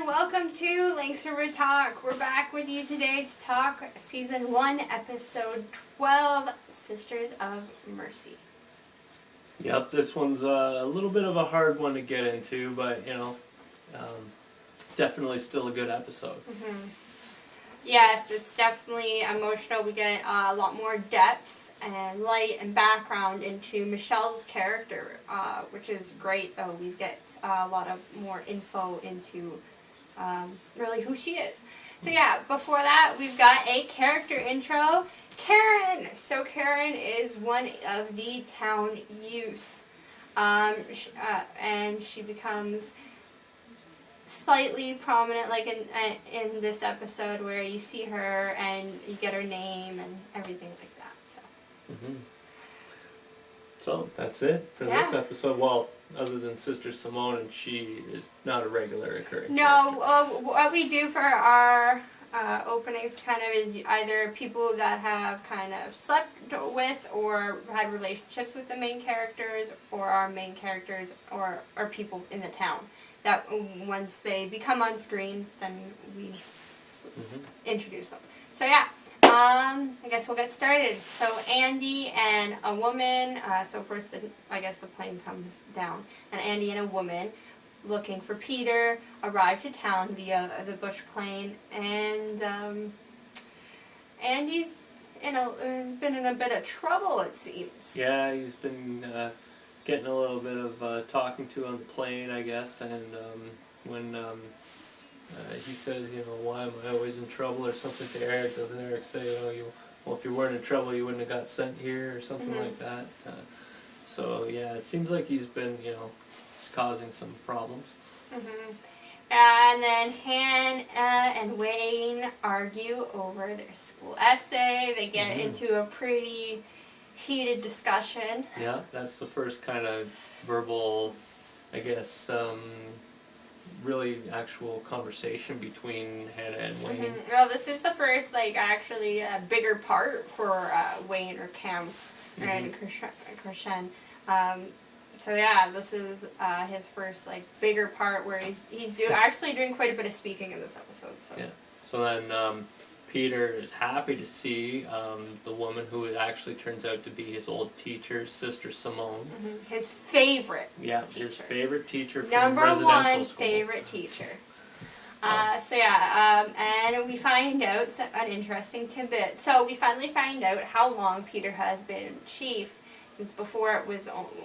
welcome to Lynx River Talk. We're back with you today to talk Season 1, Episode 12, Sisters of Mercy. Yep, this one's a little bit of a hard one to get into, but, definitely still a good episode. Mm-hmm. Yes, it's definitely emotional. We get a lot more depth and light and background into Michelle's character, which is great, though. We get a lot of more info into really who she is. So yeah, before that, we've got a character intro. Karen! So Karen is one of the town youths, and she becomes slightly prominent, like in this episode, where you see her and you get her name and everything like that. So. Mm-hmm. So that's it for this episode. Well, other than Sister Simone, and she is not a regular occurring. No, what we do for our openings kind of is either people that have kind of slept with or had relationships with the main characters, or our main characters, or people in the town. That once they become on screen, then we introduce them. So yeah. I guess we'll get started. So Andy and a woman, so first I guess the plane comes down, and Andy and a woman looking for Peter arrive to town via the bush plane, and Andy's been in a bit of trouble, it seems. Yeah, he's been getting a little bit of talking to on the plane, I guess, and when he says, why am I always in trouble or something to Eric, doesn't Eric say, well, if you weren't in trouble, you wouldn't have got sent here or something like that. So, yeah, it seems like he's been, causing some problems. And then Hannah and Wayne argue over their school essay. They get into a pretty heated discussion. Yeah, that's the first kind of verbal, I guess, really actual conversation between Hannah and Wayne. Well, this is the first, actually bigger part for Wayne or Cam and Krishan. So yeah, this is his first bigger part where he's actually doing quite a bit of speaking in this episode. So yeah. So then Peter is happy to see the woman who actually turns out to be his old teacher, Sister Simone. His favorite. Yeah, teacher. His favorite teacher from Number residential one school. favorite teacher. So yeah, and we find out an interesting tidbit. So we finally find out how long Peter has been chief. Since before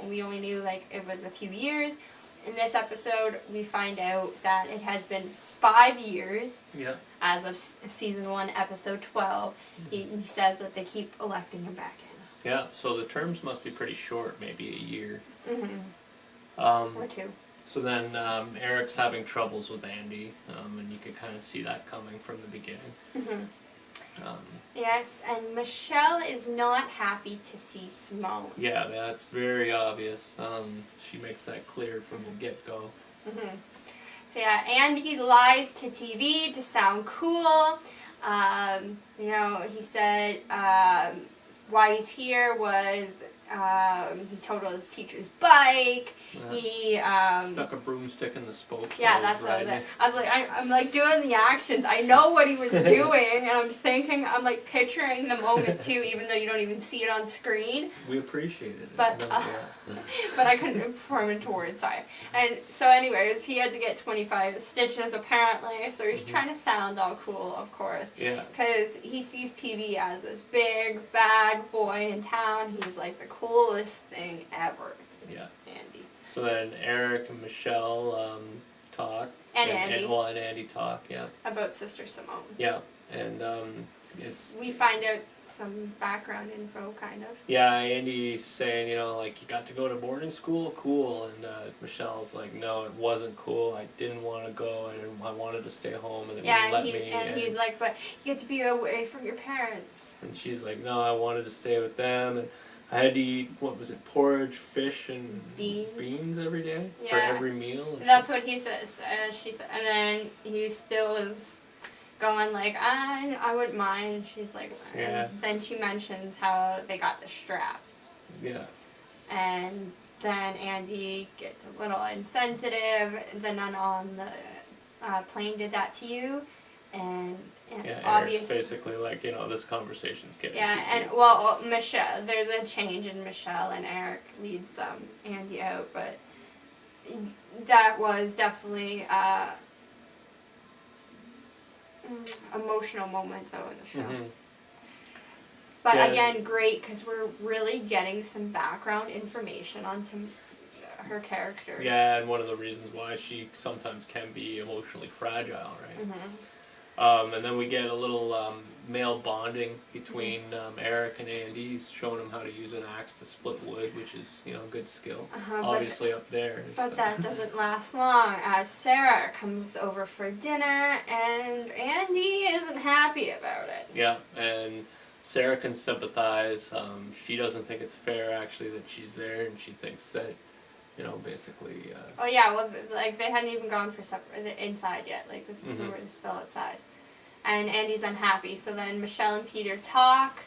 we only knew it was a few years. In this episode, we find out that it has been 5 years. Yeah. As of Season 1, Episode 12. He says that they keep electing him back in. Yeah, so the terms must be pretty short, maybe a year. Or two. So then Eric's having troubles with Andy, and you could kind of see that coming from the beginning. Yes, and Michelle is not happy to see Simone. Yeah, that's very obvious. She makes that clear from the get-go. So yeah, Andy lies to TV to sound cool. He said why he's here was he totaled his teacher's bike. He stuck a broomstick in the spokes. Yeah, that's what I was like. I'm doing the actions. I know what he was doing, and I'm picturing the moment too, even though you don't even see it on screen. We appreciated it. But but I couldn't form into words. Sorry. And so, anyways, he had to get 25 stitches apparently. So he's trying to sound all cool, of course. Yeah. Because he sees TV as this big bad boy in town. He's like the coolest thing ever. Yeah. Andy. So then Eric and Michelle talk. And Andy. And Andy talk, yeah. About Sister Simone. Yeah, and we find out some background info, kind of. Yeah, Andy's saying, you got to go to boarding school? Cool. And Michelle's like, no, it wasn't cool. I didn't want to go, and I wanted to stay home, and they wouldn't let me. And he's like, but you get to be away from your parents. And she's like, no, I wanted to stay with them, and I had to eat, porridge, fish, and beans every day for every meal. That's what he says. She said, and then he still is going I wouldn't mind. She's like, and then she mentions how they got the strap. Yeah. And then Andy gets a little insensitive. The nun on the Plain did that to you, and Yeah, Eric's obviously. basically like, this conversation's getting Yeah, too and deep. well, Michelle. There's a change in Michelle, and Eric leads Andy out, but that was definitely emotional moment though in the show. Mm-hmm. But Yeah. again, great because we're really getting some background information onto her character. Yeah, and one of the reasons why she sometimes can be emotionally fragile, right? Mm-hmm. And then we get a little male bonding between Eric and Andy. He's showing him how to use an axe to split wood, which is, a good skill. Obviously up there. But that doesn't last long as Sarah comes over for dinner and Andy isn't happy about it. Yeah, and Sarah can sympathize. She doesn't think it's fair, actually, that she's there, and she thinks that, basically... Oh yeah, well, like they hadn't even gone for supper inside yet. Like this is we're still outside, and Andy's unhappy. So then Michelle and Peter talk,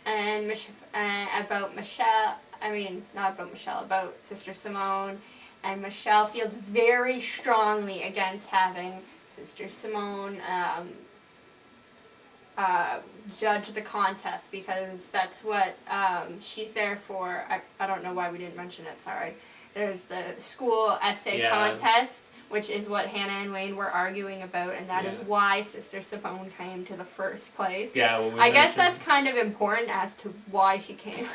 and about Michelle. I mean, not about Michelle, about Sister Simone, and Michelle feels very strongly against having Sister Simone judge the contest because that's what she's there for. I don't know why we didn't mention it. Sorry. There's the school essay contest, which is what Hannah and Wayne were arguing about, and that is why Sister Simone came to the first place. Yeah, well, I guess that's kind of important as to why she came.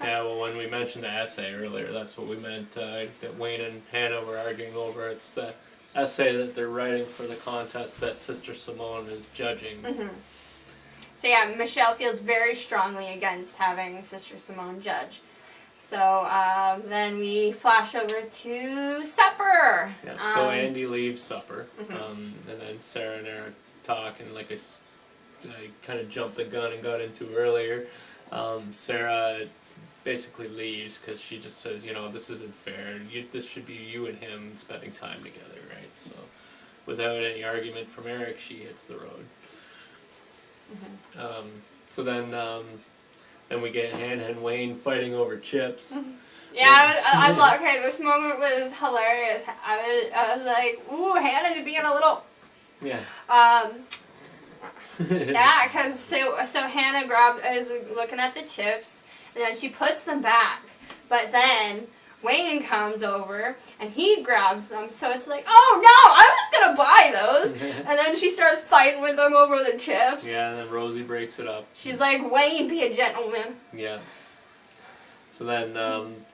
Yeah, well, when we mentioned the essay earlier, that's what we meant, that Wayne and Hannah were arguing over. It's the essay that they're writing for the contest that Sister Simone is judging. Mm-hmm. So yeah, Michelle feels very strongly against having Sister Simone judge. So then we flash over to supper. Yeah, so Andy leaves supper, and then Sarah and Eric talk, and like I kind of jumped the gun and got into earlier. Sarah basically leaves because she just says, this isn't fair. This should be you and him spending time together, right? So without any argument from Eric, she hits the road. So then we get Hannah and Wayne fighting over chips. Yeah, I love. Okay, this moment was hilarious. I was like, "Ooh, Hannah's being a little." Yeah. Yeah, because so Hannah is looking at the chips, and then she puts them back, but then Wayne comes over and he grabs them. So it's like, oh no, I was gonna buy those, and then she starts fighting with them over the chips. Yeah, and then Rosie breaks it up. She's like, Wayne, be a gentleman. Yeah. So then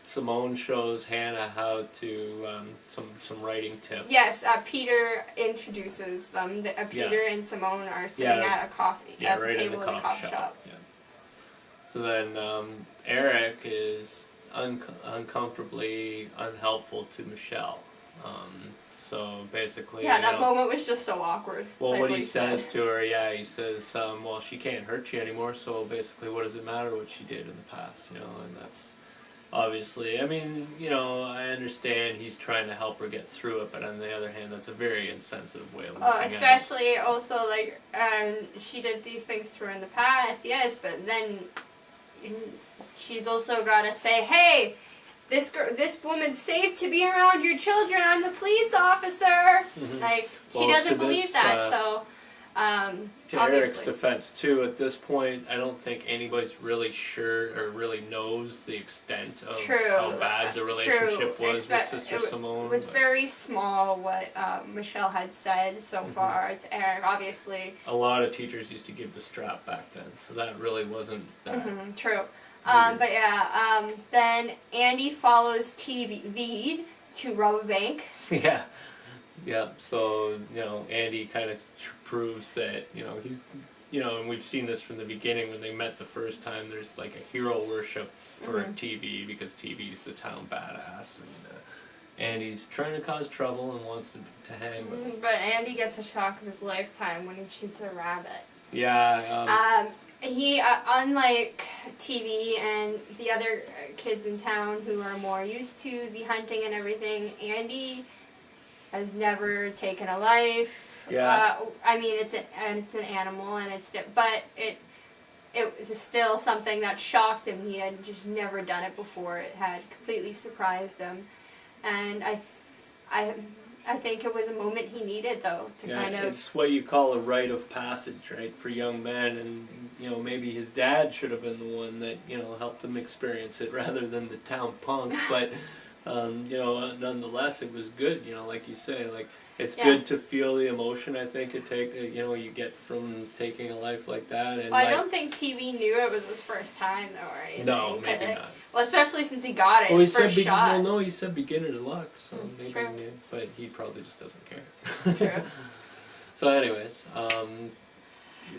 Simone shows Hannah how to some writing tips. Yes, Peter introduces them. Peter and Simone are sitting at a right table in the coffee shop. Yeah. So then Eric is uncomfortably unhelpful to Michelle. So basically... Yeah, that moment was just so awkward. Well, like what he says to her, he says, well, she can't hurt you anymore, so basically what does it matter what she did in the past, and that's... Obviously, I mean, I understand he's trying to help her get through it, but on the other hand, that's a very insensitive way of looking at it. Especially also, like, she did these things to her in the past, yes, but then she's also got to say, hey, this woman's safe to be around your children, I'm the police officer. Like, she doesn't believe that, so... to Eric's defense too, at this point, I don't think anybody's really sure or really knows the extent of how bad the relationship was with Sister Simone. It was very small what Michelle had said so far to Eric, obviously. A lot of teachers used to give the strap back then, so that really wasn't that. True. But yeah, then Andy follows TV to rob a bank. Yeah. Yeah, so, Andy kind of proves that, he's, and we've seen this from the beginning when they met the first time, there's like a hero worship for TV because TV's the town badass, and Andy's trying to cause trouble and wants to hang with him. But Andy gets a shock of his lifetime when he shoots a rabbit. Yeah. He, unlike TV and the other kids in town who are more used to the hunting and everything, Andy has never taken a life. Yeah. I mean, it's an animal, and but it was still something that shocked him. He had just never done it before. It had completely surprised him, and I think it was a moment he needed, though, to kind of. It's what you call a rite of passage, right, for young men, and maybe his dad should have been the one that helped him experience it rather than the town punk. But nonetheless, it was good. Like you say, like it's good to feel the emotion. I think you get from taking a life like that. And well, I don't think TV knew it was his first time, though, or anything. No, maybe not. Well, especially since he got it. Well, his first shot. Well, no, he said beginner's luck, so maybe True. he knew, but he probably just doesn't care. True. So, anyways,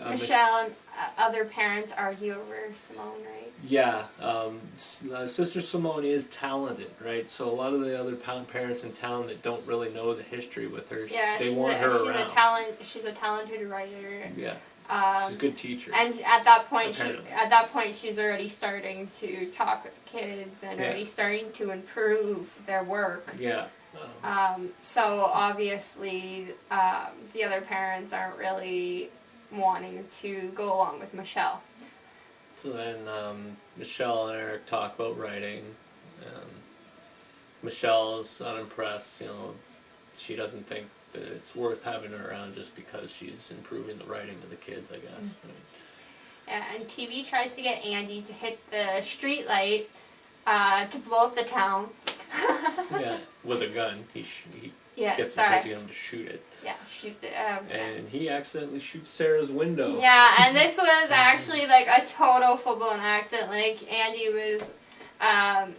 Michelle and other parents argue over Simone, right? Yeah, Sister Simone is talented, right? So a lot of the other parents in town that don't really know the history with her, they want her around. She's a talented writer. Yeah. She's a good teacher. And at that point, she's already starting to talk with the kids and already starting to improve their work. Yeah. So obviously, the other parents aren't really wanting to go along with Michelle. So then Michelle and Eric talk about writing. Michelle's unimpressed. She doesn't think that it's worth having her around just because she's improving the writing of the kids, I guess. Mm-hmm. Yeah, and TV tries to get Andy to hit the street light to blow up the town. Yeah, with a gun. He tries to get him to shoot it. Yeah, shoot the. And he accidentally shoots Sarah's window. Yeah, and this was actually like a total full-blown accident. Like Andy was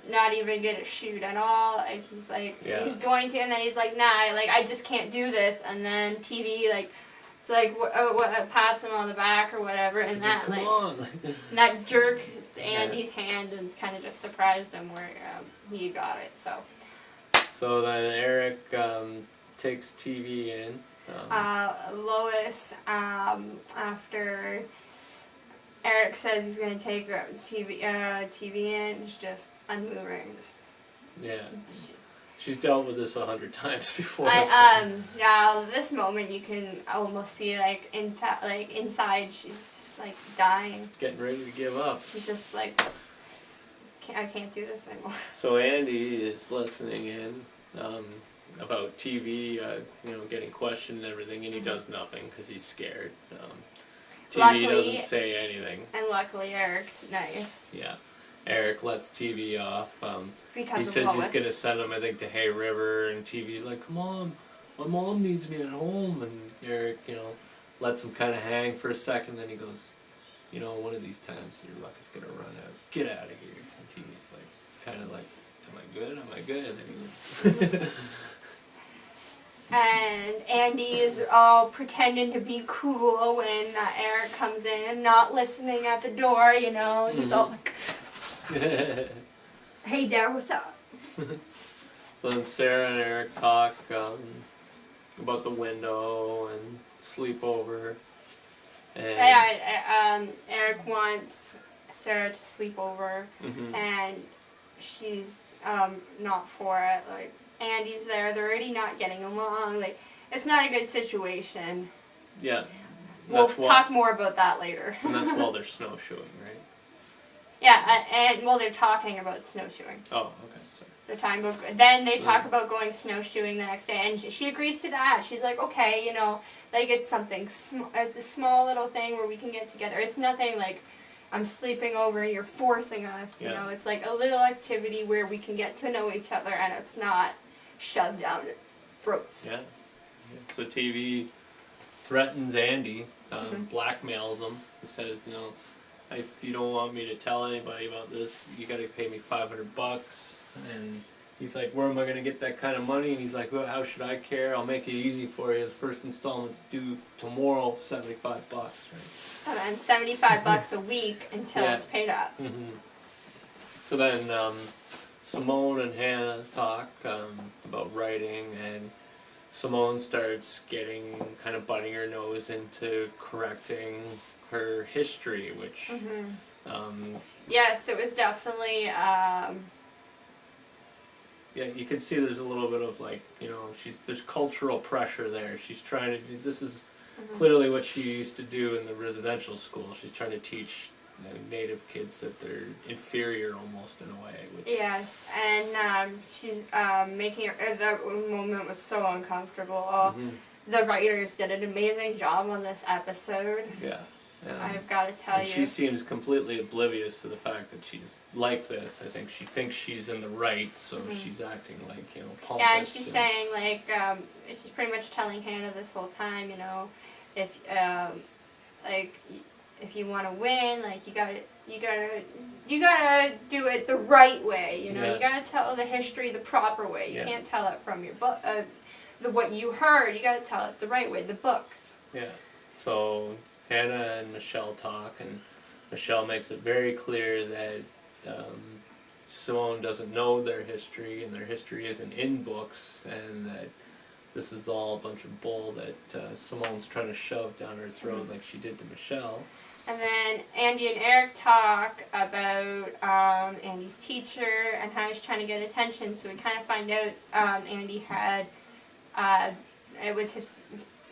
not even gonna shoot at all. Like he's like he's going to, and then he's like, nah, like I just can't do this. And then TV it's like what pats him on the back or whatever, and that and that jerked Andy's hand and kind of just surprised him where he got it. So then Eric takes TV in. Lois, after Eric says he's going to take TV in, is just unmoving. She's dealt with this 100 times before. This moment you can almost see inside she's just like dying. Getting ready to give up. She's just like, I can't do this anymore. So Andy is listening in about TV, getting questioned and everything, and he does nothing because he's scared. TV doesn't say anything. And luckily Eric's nice. Yeah. Eric lets TV off. Because he says he's going to send him, I think, to Hay River, and TV's like, come on, my mom needs me at home. And Eric, lets him kind of hang for a second, then he goes, one of these times your luck is going to run out. Get out of here. And TV's like, kind of like, am I good? Am I good? And then he And Andy is all pretending to be cool when Eric comes in and not listening at the door, He's all like, hey, Dad, what's up? So then Sarah and Eric talk about the window and sleepover. And Eric wants Sarah to sleep over, and she's not for it. Like, Andy's there, they're already not getting along. Like, it's not a good situation. Yeah. We'll talk more about that later. And that's while they're snowshoeing, right? Yeah, they're talking about snowshoeing. Oh, okay. Sorry. They're talking about. Then they talk about going snowshoeing the next day, and she agrees to that. She's like, okay, like it's something. It's a small little thing where we can get together. It's nothing like I'm sleeping over. You're forcing us. It's like a little activity where we can get to know each other, and it's not shoved down our throats. Yeah. So TV threatens Andy, blackmails him. He says, if you don't want me to tell anybody about this, you got to pay me $500. And he's like, where am I going to get that kind of money? And he's like, well, how should I care? I'll make it easy for you. The first installment's due tomorrow, $75, right? And then $75 a week until it's paid up. So then Simone and Hannah talk about writing, and Simone starts getting kind of butting her nose into correcting her history, which yes, it was definitely you can see there's a little bit of like, there's cultural pressure there. She's trying to do, this is clearly what she used to do in the residential school. She's trying to teach native kids that they're inferior almost in a way. Which Yes, and she's making the moment was so uncomfortable. Oh, the writers did an amazing job on this episode. Yeah. I've got to tell and you. she seems completely oblivious to the fact that she's like this. I think she thinks she's in the right, so she's acting like, pompous. Yeah, and she's saying, like, she's pretty much telling Hannah this whole time, if, if you want to win, like, you gotta do it the right way, You gotta tell the history the proper way. You can't tell it from your book, what you heard. You gotta tell it the right way, the books. Yeah, so Hannah and Michelle talk, and Michelle makes it very clear that Simone doesn't know their history, and their history isn't in books, and that this is all a bunch of bull that Simone's trying to shove down her throat like she did to Michelle. And then Andy and Eric talk about Andy's teacher and how he's trying to get attention, so we kind of find out Andy had, it was his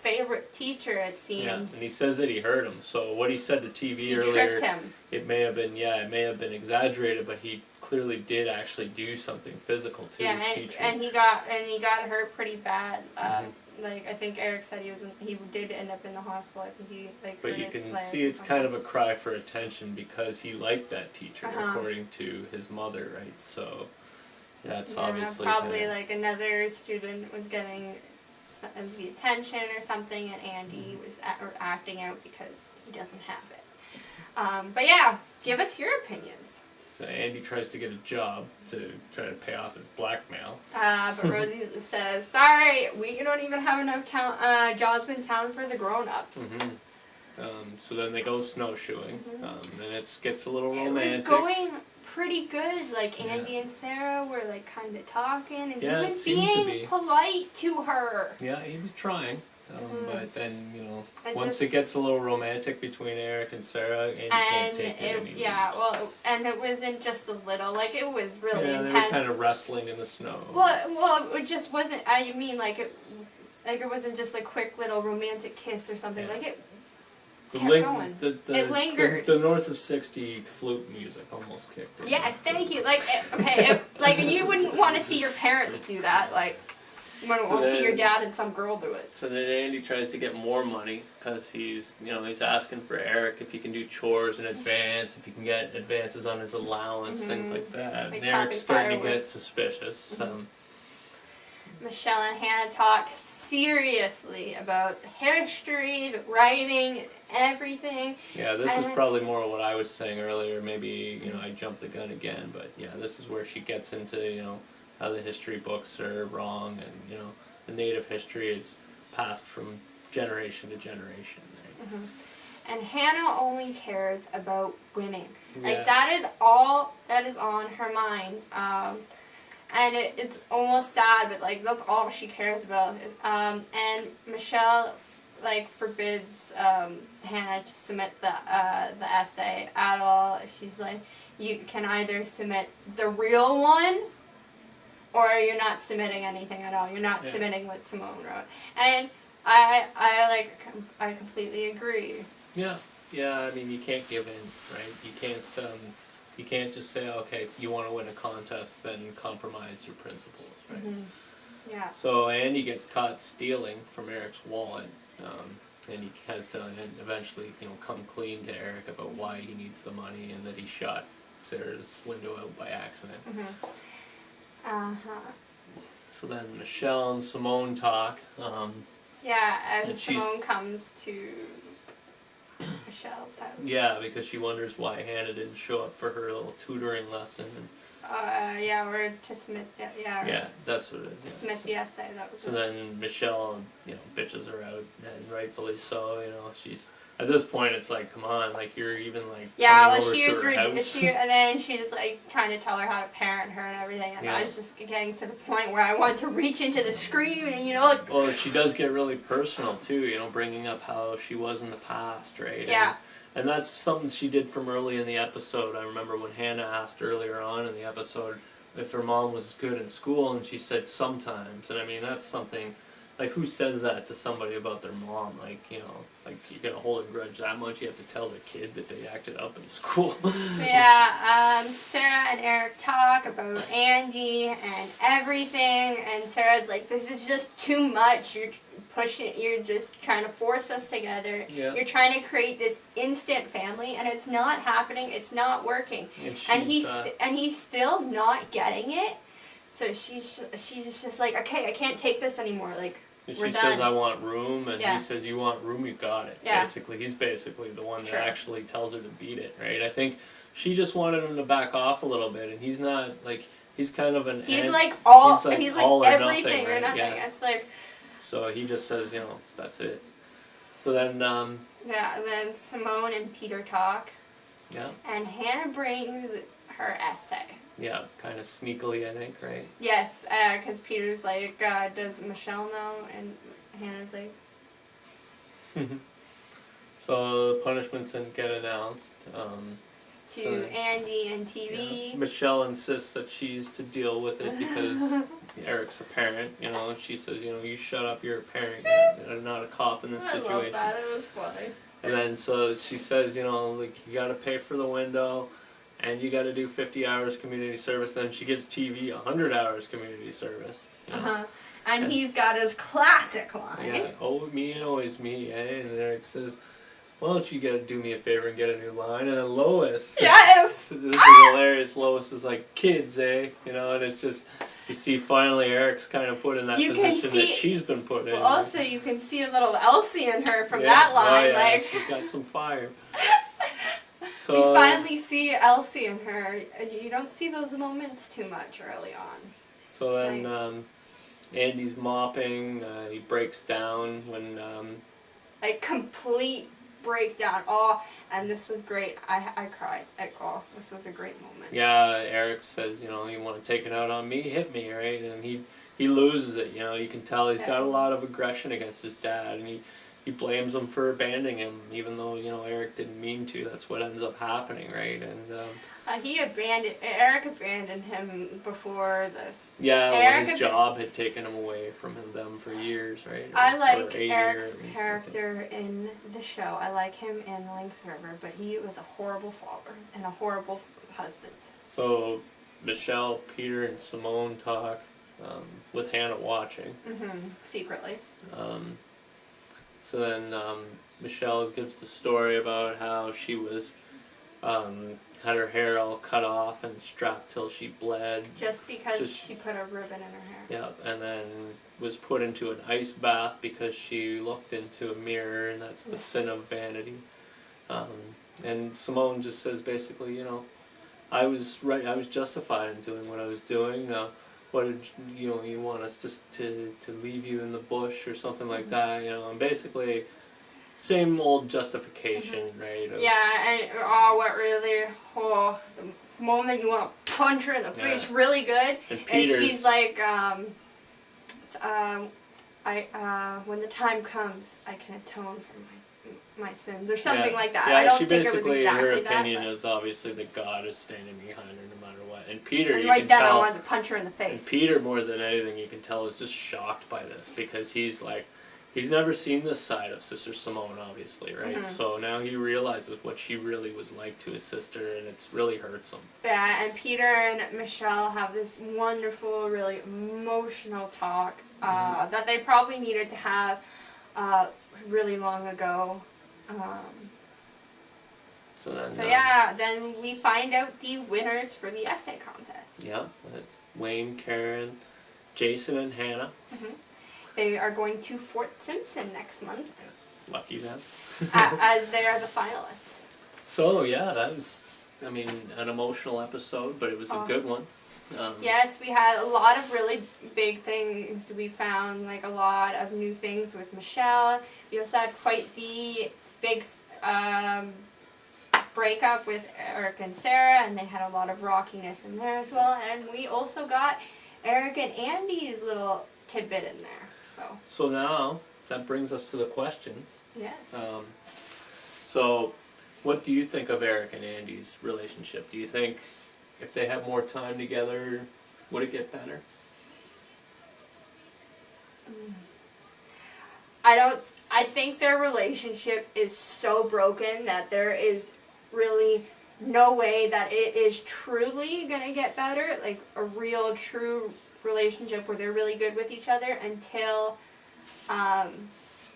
favorite teacher, it seemed. Yeah, and he says that he heard him. So what he said to TV earlier, tricked him. It may have been exaggerated, but he clearly did actually do something physical to his teacher. And he got hurt pretty bad. Like, I think Eric said he did end up in the hospital. I think he But you can see it's kind of a cry for attention because he liked that teacher, according to his mother, right? So that's obviously probably like another student was getting the attention or something, and Andy was acting out because he doesn't have it. But yeah, give us your opinions. So Andy tries to get a job to try to pay off his blackmail. But Rosie says, "Sorry, we don't even have enough jobs in town for the grown-ups." So then they go snowshoeing, and it gets a little romantic. It was going pretty good. Like, Andy and Sarah were like kind of talking and even being polite to her. Yeah, he was trying. But then, once it gets a little romantic between Eric and Sarah, Andy can't take it anymore. Yeah, well, and it wasn't just a little, like, it was really intense. They were kind of wrestling in the snow. Well, it just wasn't, I mean, it wasn't just a quick little romantic kiss or something. Like, it kept going. It lingered. The North of 60 flute music almost kicked in. Yes, thank you. Like, you wouldn't want to see your parents do that, like. You might want to see your dad and some girl do it. So then Andy tries to get more money because he's asking for Eric if he can do chores in advance, if he can get advances on his allowance, things like that. Like and Eric's starting to get suspicious. Michelle and Hannah talk seriously about the history, the writing, everything. Yeah, this is probably more of what I was saying earlier. Maybe, I jumped the gun again, but yeah, this is where she gets into, how the history books are wrong, and the native history is passed from generation to generation. Right? And Hannah only cares about winning. Like, that is all that is on her mind. And it's almost sad, but like that's all she cares about. And Michelle forbids Hannah to submit the essay at all. She's like, you can either submit the real one, or you're not submitting anything at all. You're not submitting what Simone wrote. And I completely agree. Yeah. I mean, you can't give in, right? You can't just say, okay, if you want to win a contest, then compromise your principles, right? Yeah. So Andy gets caught stealing from Eric's wallet, and he has to eventually, come clean to Eric about why he needs the money and that he shot Sarah's window out by accident. So then Michelle and Simone talk. And Simone comes to Michelle's house. Yeah, because she wonders why Hannah didn't show up for her little tutoring lesson. Or to submit. Yeah, that's what it is. Yeah. Submit the essay. That was. So then Michelle, bitches her out, and rightfully so. She's at this point. It's like, come on, like you're even like. Yeah, well, she was and then she was like trying to tell her how to parent her and everything, and I was just getting to the point where I wanted to reach into the screen and Well, she does get really personal too, bringing up how she was in the past, right? Yeah. And that's something she did from early in the episode. I remember when Hannah asked earlier on in the episode if her mom was good in school, and she said sometimes. And I mean, that's something like who says that to somebody about their mom? Like, you know, like you're gonna hold a grudge that much, you have to tell their kid that they acted up in school. Yeah, Sarah and Eric talk about Andy and everything, and Sarah's like, this is just too much. You're pushing, you're just trying to force us together. Yeah. You're trying to create this instant family, and it's not happening. It's not working. And he's still not getting it. So she's just like, okay, I can't take this anymore. Like, and we're she done. says, I want room, and Yeah. he says, you want room, you got it. Yeah. Basically, he's basically the one Sure. that actually tells her to beat it, right? I think she just wanted him to back off a little bit, and he's not, like, he's kind of an... He's like all, he's like he's all like or everything nothing, or right? nothing. Yeah. It's like... So he just says, you know, that's it. So then, Yeah, and then Simone and Peter talk. yeah. And Hannah brings her essay. Yeah, kind of sneakily, I think, right? Yes, because Peter's like, does Michelle know? And Hannah's like, So the punishments didn't get announced. to So, Andy and TV. yeah. Michelle insists that she's to deal with it because Eric's a parent, you know. She says, you know, you shut up, you're a parent, you're not a cop in this I situation. love that, it was funny. And then so she says, you know, like you got to pay for the window, and you got to do 50 hours community service. Then she gives TV 100 hours community service. You know? Uh-huh. And he's got his classic line. Yeah, oh me and always me, eh? And Eric says, why don't you do me a favor and get a new line? And then Lois. Yes! This is hilarious. Lois is like, kids, eh? You know, and it's just, you see finally Eric's kind of put in that position that she's been put in. Well, also, you can see a little Elsie in her from Yeah. that line. Oh, yeah. Like, She's got some fire. we So, finally see Elsie in her. You don't see those moments too much early on. So It's then nice. Andy's mopping. He breaks down when... Like, complete breakdown. Oh, and this was great. I cried. Like, oh, this was a great moment. Yeah, Eric says, you know, you want to take it out on me? Hit me, right? And he loses it, you know. You can tell he's got a lot of aggression against his dad, and he blames him for abandoning him, even though, you know, Eric didn't mean to. That's what ends up happening, right? And Eric abandoned him before this. yeah, Eric when his job had taken him away from them for years, right? I Or like a year Eric's at least, character in the show. I like him in Lynx River, but he was a horrible father and a horrible husband. So Michelle, Peter, and Simone talk with Hannah watching. Mm-hmm. Secretly. So then Michelle gives the story about how she was had her hair all cut off and strapped till she bled. Just because she put a ribbon in her hair. Yeah, and then was put into an ice bath because she looked into a mirror, and that's the sin of vanity. And Simone just says basically, you know, I was right. I was justified in doing what I was doing. What did you want us to leave you in the bush or something like that? You know, and basically, same old justification, right? Yeah, and the moment you want to punch her in the face really good, and she's like, when the time comes, I can atone for my sins, or something like that. Yeah, I don't she think it was basically, exactly her that. opinion is obviously that God is standing behind her no matter what. And Peter, And you right can then, tell. I wanted to punch her in the face. And Peter, more than anything, you can tell, is just shocked by this because he's like, he's never seen this side of Sister Simone, obviously, right? Mm-hmm. So now he realizes what she really was like to his sister, and it's really hurts him. Yeah, and Peter and Michelle have this wonderful, really emotional talk that they probably needed to have really long ago. So then. Then we find out the winners for the essay contest. Yeah, it's Wayne, Karen, Jason, and Hannah. Mm-hmm. They are going to Fort Simpson next month. Lucky them. As they are the finalists. So yeah, that was, I mean, an emotional episode, but it was a good one. Yes, we had a lot of really big things. We found like a lot of new things with Michelle. We also had quite the big breakup with Eric and Sarah, and they had a lot of rockiness in there as well. And we also got Eric and Andy's little tidbit in there. So now that brings us to the questions. Yes. So what do you think of Eric and Andy's relationship? Do you think if they had more time together, would it get better? I think their relationship is so broken that there is really no way that it is truly gonna get better, like a real, true relationship where they're really good with each other until,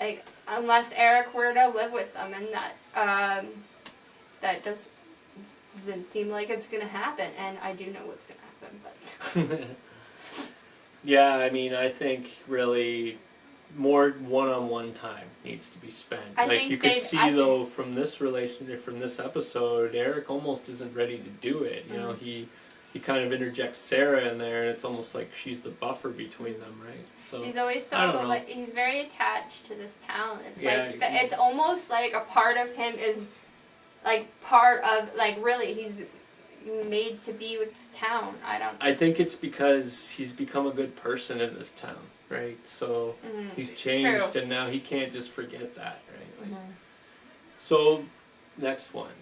like, unless Eric were to live with them, and that doesn't seem like it's gonna happen, and I do know what's gonna happen, but. Yeah, I mean, I think really more one-on-one time needs to be spent. I like think you could they- see I- though from this relationship, from this episode, Eric almost isn't ready to do it. You know, he kind of interjects Sarah in there, and it's almost like she's the buffer between them, right? So He's always I don't so know. like he's very attached to this town. It's Yeah, like it's almost like a part of him is like part of like really he's made to be with the town. I think it's because he's become a good person in this town, right? So he's changed, True. and now he can't just forget that, right? Like, Mhm. So next one.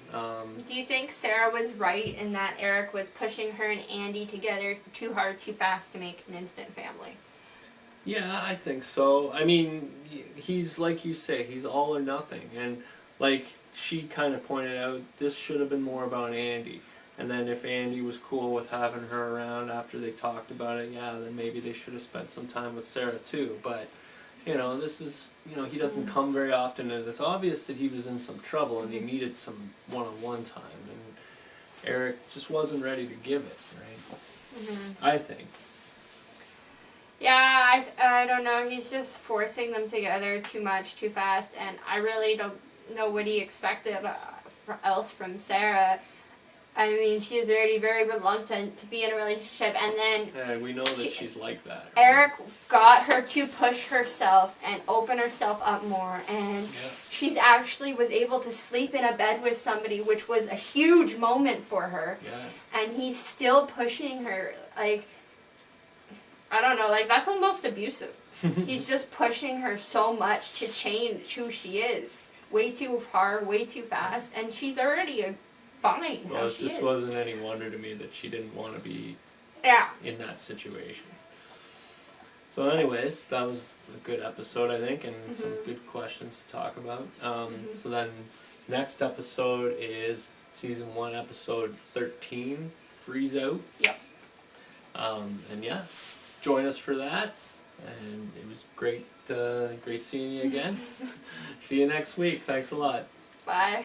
Do you think Sarah was right in that Eric was pushing her and Andy together too hard, too fast to make an instant family? Yeah, I think so. I mean, he's like you say, he's all or nothing, and like she kind of pointed out, this should have been more about Andy. And then if Andy was cool with having her around after they talked about it, yeah, then maybe they should have spent some time with Sarah too. But you know, this is, you know, he doesn't come very often, and it's obvious that he was in some trouble and he needed some one-on-one time, and Eric just wasn't ready to give it, right? I think. Yeah, I don't know. He's just forcing them together too much, too fast, and I really don't know what he expected else from Sarah. I mean, she is already very reluctant to be in a relationship, and then Yeah, we know that she's like that. Eric got her to push herself and open herself up more, and she's actually was able to sleep in a bed with somebody, which was a huge moment for her. Yeah. And he's still pushing her, like, I don't know, like, that's almost abusive. He's just pushing her so much to change who she is. Way too hard, way too fast, and she's already fine. Well, how it she just is. wasn't any wonder to me that she didn't want to be Yeah. in that situation. So anyways, that was a good episode, I think, and some good questions to talk about. So then next episode is season 1, episode 13, Freeze Out. Yep. And yeah, join us for that. And it was great seeing you again. See you next week. Thanks a lot. Bye.